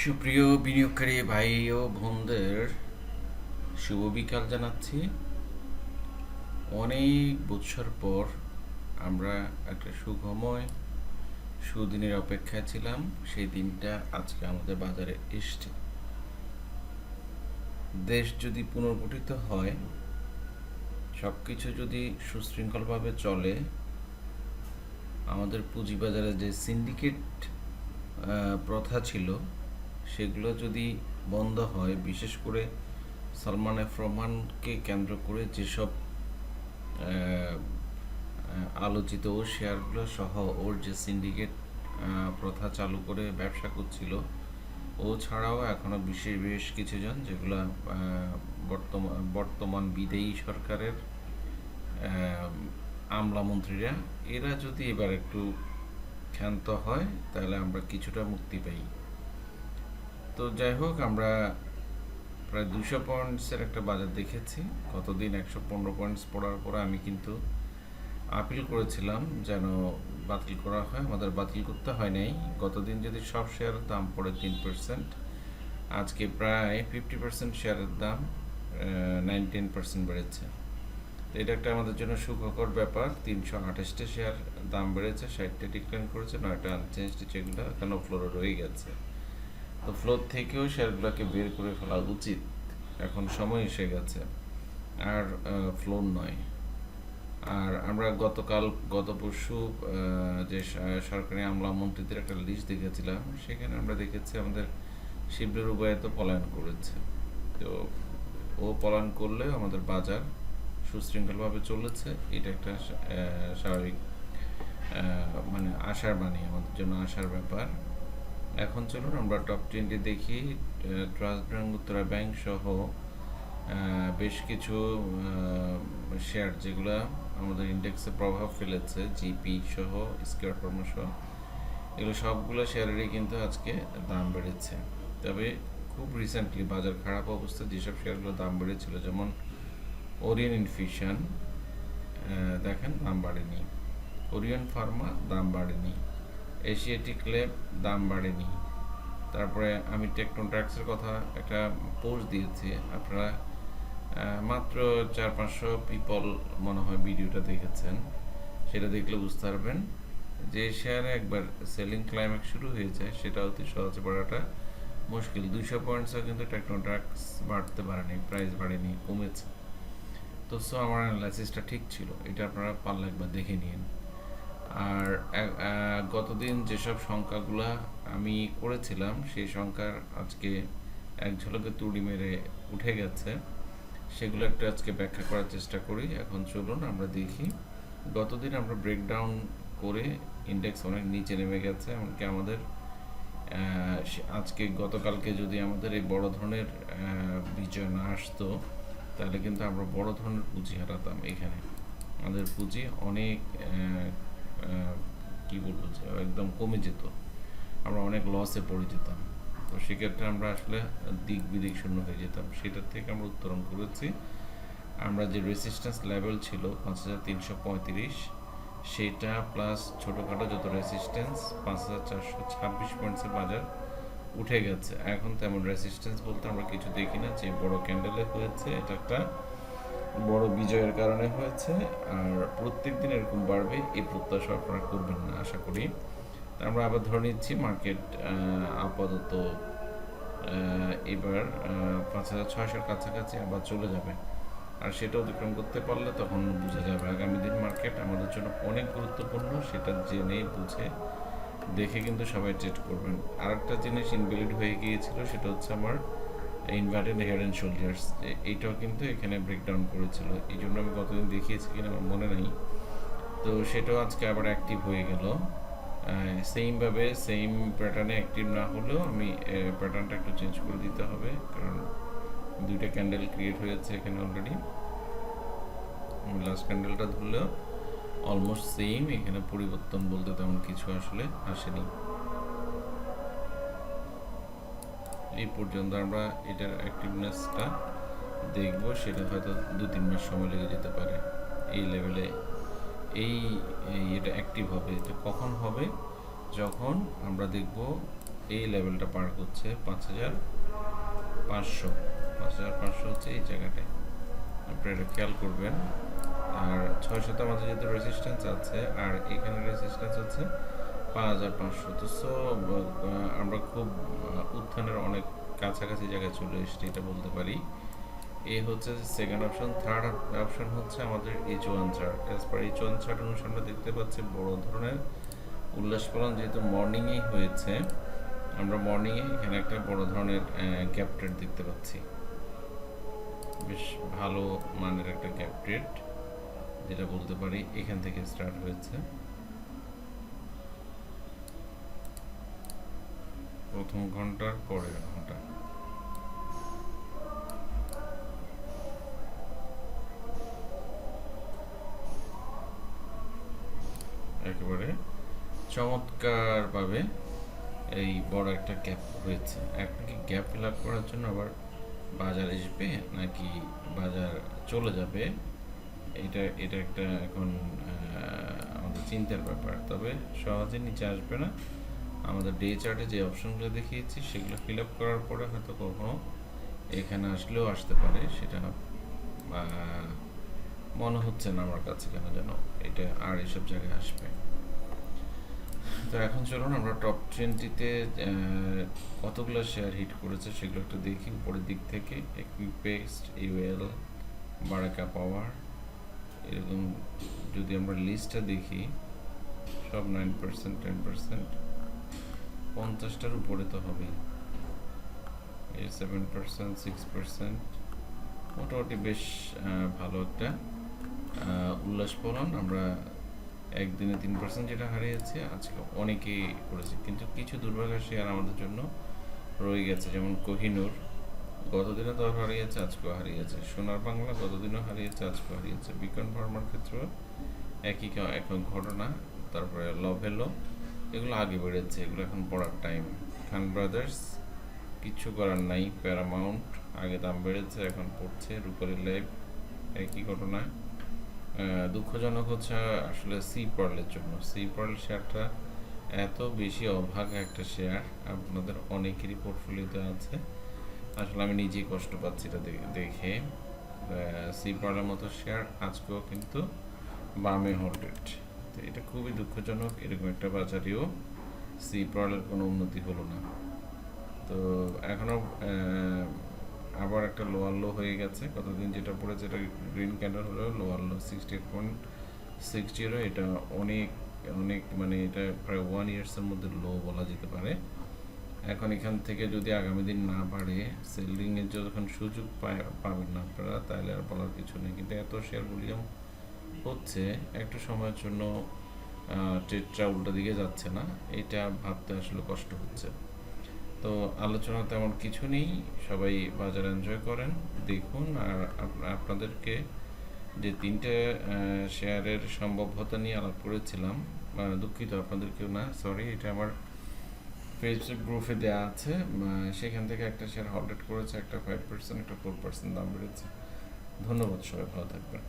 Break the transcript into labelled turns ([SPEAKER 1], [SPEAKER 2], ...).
[SPEAKER 1] সুপ্রিয় বিনিয়োগকারী ভাই ও বোনদের শুভ বিকাল জানাচ্ছি। অনেক বছর পর আমরা একটা সুখময় সুদিনের অপেক্ষায় ছিলাম। সেই দিনটা আজকে আমাদের বাজারে এসছে। দেশ যদি পুনর্গঠিত হয়, সব কিছু যদি সুশৃঙ্খলভাবে চলে, আমাদের পুঁজিবাজারে যে সিন্ডিকেট প্রথা ছিল সেগুলো যদি বন্ধ হয়, বিশেষ করে সালমান এফ রহমানকে কেন্দ্র করে যেসব আলোচিত ও শেয়ারগুলো সহ ওর যে সিন্ডিকেট প্রথা চালু করে ব্যবসা করছিল, ও ছাড়াও এখনও বিশেষ বেশ কিছুজন যেগুলো বর্তমান বিদেয়ী সরকারের আমলা মন্ত্রীরা, এরা যদি এবার একটু ক্ষান্ত হয় তাহলে আমরা কিছুটা মুক্তি পাই। তো যাই হোক, আমরা প্রায় 200 পয়েন্টসের একটা বাজার দেখেছি। গতদিন 115 পয়েন্টস পড়ার পরে আমি কিন্তু আপিল করেছিলাম যেন বাতিল করা হয়। আমাদের বাতিল করতে হয় নাই। গতদিন যদি সব শেয়ারের দাম পড়ে 3%, আজকে প্রায় 50% শেয়ারের দাম 9-10% বেড়েছে। তো এটা একটা আমাদের জন্য সুখকর ব্যাপার। 328টা শেয়ার দাম বেড়েছে, 60টা ডিক্লাইন করেছে, 9টা আনচেঞ্জড, যেগুলো এখনও ফ্লোরে রয়ে গেছে। তো ফ্লোর থেকেও শেয়ারগুলোকে বের করে ফেলা উচিত, এখন সময় এসে গেছে, আর ফ্লোর নয়। আর আমরা গত পরশু যে সরকারি আমলা মন্ত্রীদের একটা লিস্ট দেখেছিলাম, সেখানে আমরা দেখেছি আমাদের শিবলি রুবাইয়াত পলায়ন করেছে। তো ও পলায়ন করলে আমাদের বাজার সুশৃঙ্খলভাবে চলেছে, এটা একটা স্বাভাবিক মানে আশার বাণী, আমাদের জন্য আশার ব্যাপার। এখন চলুন আমরা টপ 20 দেখি। ট্রাস্ট ব্যাংক, উত্তরা ব্যাংক সহ বেশ কিছু শেয়ার যেগুলো আমাদের ইন্ডেক্সে প্রভাব ফেলেছে, জিপি সহ, স্কয়ার ফার্মা সহ, এগুলো সবগুলো শেয়ারেরই কিন্তু আজকে দাম বেড়েছে। তবে খুব রিসেন্টলি বাজার খারাপ অবস্থায় যেসব শেয়ারগুলো দাম বেড়েছিল, যেমন ওরিয়ন ইনফিউশন, দেখেন দাম বাড়েনি। ওরিয়ন ফার্মা দাম বাড়েনি। এশিয়াটিক ল্যাব দাম বাড়েনি। তারপরে আমি টেকনোট্রাক্সের কথা একটা পোস্ট দিয়েছি, আপনারা মাত্র 400-500 পিপল মনে হয় ভিডিওটা দেখেছেন। সেটা দেখলে বুঝতে পারবেন যে শেয়ারে একবার সেলিং ক্লাইম্যাক্স শুরু হয়ে যায়, সেটা অতি সহজে বাড়াটা মুশকিল। 200 পয়েন্টসও কিন্তু টেকনোট্রাক্স বাড়তে পারেনি, প্রাইস বাড়েনি, কমেছে। তো আমার অ্যানালাইসিসটা ঠিক ছিল, এটা আপনারা পারলে একবার দেখে নিন। আর গতদিন যেসব সংখ্যাগুলো আমি করেছিলাম, সেই সংখ্যার আজকে এক ঝলকে তুড়ি মেরে উঠে গেছে, সেগুলো একটু আজকে ব্যাখ্যা করার চেষ্টা করি। এখন চলুন আমরা দেখি। গতদিন আমরা ব্রেকডাউন করে ইন্ডেক্স অনেক নিচে নেমে গেছে, এমনকি আমাদের আজকে গতকালকে যদি আমাদের এই বড় ধরনের বিজয় না আসতো, তাহলে কিন্তু আমরা বড় ধরনের পুঁজি হারাতাম। এখানে আমাদের পুঁজি অনেক কি বলবো যে একদম কমে যেত, আমরা অনেক লসে পড়ে যেতাম। তো সেক্ষেত্রে আমরা আসলে দিক বিদিক শূন্য হয়ে যেতাম। সেটার থেকে আমরা উত্তরণ করেছি। আমরা যে রেসিস্ট্যান্স লেভেল ছিল 5335, সেটা প্লাস ছোটোখাটো যত রেসিস্ট্যান্স 5426 পয়েন্টসের বাজার উঠে গেছে। এখন তেমন রেসিস্ট্যান্স বলতে আমরা কিছু দেখি না। যে বড় ক্যান্ডেলে হয়েছে, এটা একটা বড় বিজয়ের কারণে হয়েছে, আর প্রত্যেক দিন এরকম বাড়বে এই প্রত্যাশা আপনারা করবেন না, আশা করি। আমরা আবার ধরে নিচ্ছি মার্কেট আপাতত এবার 5600-এর কাছাকাছি আবার চলে যাবে, আর সেটা অতিক্রম করতে পারলে তখন বোঝা যাবে আগামী দিন মার্কেট আমাদের জন্য অনেক গুরুত্বপূর্ণ। সেটা জেনে বুঝে দেখে কিন্তু সবাই ট্রেড করবেন। আর একটা জিনিস ইনভ্যালিড হয়ে গিয়েছিল, সেটা হচ্ছে আমার ইনভার্টেড হেড অ্যান্ড শোল্ডার্স, এইটাও কিন্তু এখানে ব্রেকডাউন করেছিল। এই জন্য আমি গতদিন দেখিয়েছি কিনা আমার মনে নেই। তো সেটাও আজকে আবার অ্যাক্টিভ হয়ে গেল। সেমভাবে সেম প্যাটার্নে অ্যাক্টিভ না হলেও আমি প্যাটার্নটা একটু চেঞ্জ করে দিতে হবে, কারণ দুইটা ক্যান্ডেল ক্রিয়েট হয়েছে এখানে অলরেডি। লাস্ট ক্যান্ডেলটা ধরলেও অলমোস্ট সেম, এখানে পরিবর্তন বলতে তেমন কিছু আসলে আসেনি। এই পর্যন্ত আমরা এটার অ্যাক্টিভনেসটা দেখব, সেটা হয়তো 2-3 মাস সময় লেগে যেতে পারে এই লেভেলে। এটা অ্যাক্টিভ হবে। এটা কখন হবে? যখন আমরা দেখব এই লেভেলটা পার করছে 5,500 হচ্ছে এই জায়গাটায়, আপনারা এটা খেয়াল করবেন। আর 600 আমাদের যেহেতু রেজিস্ট্যান্স আছে, আর এখানে রেজিস্ট্যান্স হচ্ছে 5,500। তো আমরা খুব উত্থানের অনেক কাছাকাছি জায়গায় চলে এসেছি, এটা বলতে পারি। এই হচ্ছে সেকেন্ড অপশন। থার্ড অপশন হচ্ছে আমাদের H1 chart. As per H1 chart অনুসারে আমরা দেখতে পাচ্ছি বড় ধরনের উল্লাস ফলন যেহেতু মর্নিংয়েই হয়েছে, আমরা মর্নিংয়ে এখানে একটা বড় ধরনের গ্যাপ ট্রেড দেখতে পাচ্ছি, বেশ ভালো মানের একটা গ্যাপ ট্রেড, যেটা বলতে পারি এখান থেকে স্টার্ট হয়েছে। প্রথম ঘন্টার পরের ঘন্টা একেবারে চমৎকারভাবে এই বড় একটা গ্যাপ হয়েছে। এখন কি গ্যাপ ফিল আপ করার জন্য আবার বাজার আসবে নাকি বাজার চলে যাবে, এটা একটা এখন আমাদের চিন্তার ব্যাপার। তবে সহজে নিচে আসবে না। আমাদের ডে চার্টে যে অপশনগুলো দেখিয়েছি সেগুলো ফিল আপ করার পরে হয়তো কখনো এখানে আসলেও আসতে পারে, সেটা মনে হচ্ছে না আমার কাছে কেন যেন এটা আর এসব জায়গায় আসবে। তো এখন চলুন আমরা টপ 20-তে কতগুলো শেয়ার হিট করেছে সেগুলো একটু দেখি উপরের দিক থেকে। ইকুইপেক্স, ইউএল, বারাকা পাওয়ার, এরকম যদি আমরা লিস্টটা দেখি সব 9%, 10%, 50টার উপরে তো হবেই। 7%, 6%, মোটামুটি বেশ ভালো একটা উল্লাস ফলন। আমরা একদিনে 3% যেটা হারিয়েছে, আজকে অনেকেই করেছে, কিন্তু কিছু দুর্ভাগ্যের শেয়ার আমাদের জন্য রয়ে গেছে, যেমন কোহিনূর গতদিনও তো হারিয়েছে, আজকেও হারিয়েছে। সোনার বাংলা গতদিনও হারিয়েছে, আজকেও হারিয়েছে। বিকন ফার্মার ক্ষেত্রেও একই ঘটনা। তারপরে লভেলো, এগুলো আগে বেড়েছে, এগুলো এখন পড়ার টাইম। খান ব্রাদার্স কিছু করার নাই, প্যারামাউন্ট আগে দাম বেড়েছে, এখন পড়ছে। রূপালী লাইভ একই ঘটনা। দুঃখজনক হচ্ছে আসলে সি পার্লের জন্য। সি পার্ল শেয়ারটা এত বেশি অভাগা একটা শেয়ার, আপনাদের অনেকেরই পোর্টফোলিওতে আছে। আসলে আমি নিজেই কষ্ট পাচ্ছি এটা দেখে। সি পার্লের মতো শেয়ার আজকেও কিন্তু বামে হোল্ডেড, তো এটা খুবই দুঃখজনক। এরকম একটা বাজারেও সি পার্লের কোনো উন্নতি হলো না। তো এখনও আবার একটা লোয়ার লো হয়ে গেছে, কতদিন যেটা পড়েছে, এটা গ্রিন ক্যান্ডেল হলেও লোয়ার লো 68.60, এটা অনেক অনেক মানে এটা প্রায় 1 ইয়ার্সের মধ্যে লো বলা যেতে পারে। এখন এখান থেকে যদি আগামী দিন না বাড়ে, সেলিংয়ের যখন সুযোগ পাবেন না আপনারা, তাহলে আর বলার কিছু নেই। কিন্তু এত শেয়ার ভলিউম হচ্ছে, একটু সময়ের জন্য ট্রেডটা উল্টো দিকে যাচ্ছে না, এটা ভাবতে আসলে কষ্ট হচ্ছে। তো আলোচনা তেমন কিছু নেই, সবাই বাজার এনজয় করেন, দেখুন। আর আপনাদেরকে যে 3টে শেয়ারের সম্ভাব্যতা নিয়ে আলাপ করেছিলাম, দুঃখিত আপনাদেরকেও না, সরি, এটা আমার ফেসবুক গ্রুপে দেওয়া আছে। সেখান থেকে একটা শেয়ার হোল্ডেড করেছে, একটা 5%, একটা 4% দাম বেড়েছে। ধন্যবাদ, সবাই ভালো থাকবেন।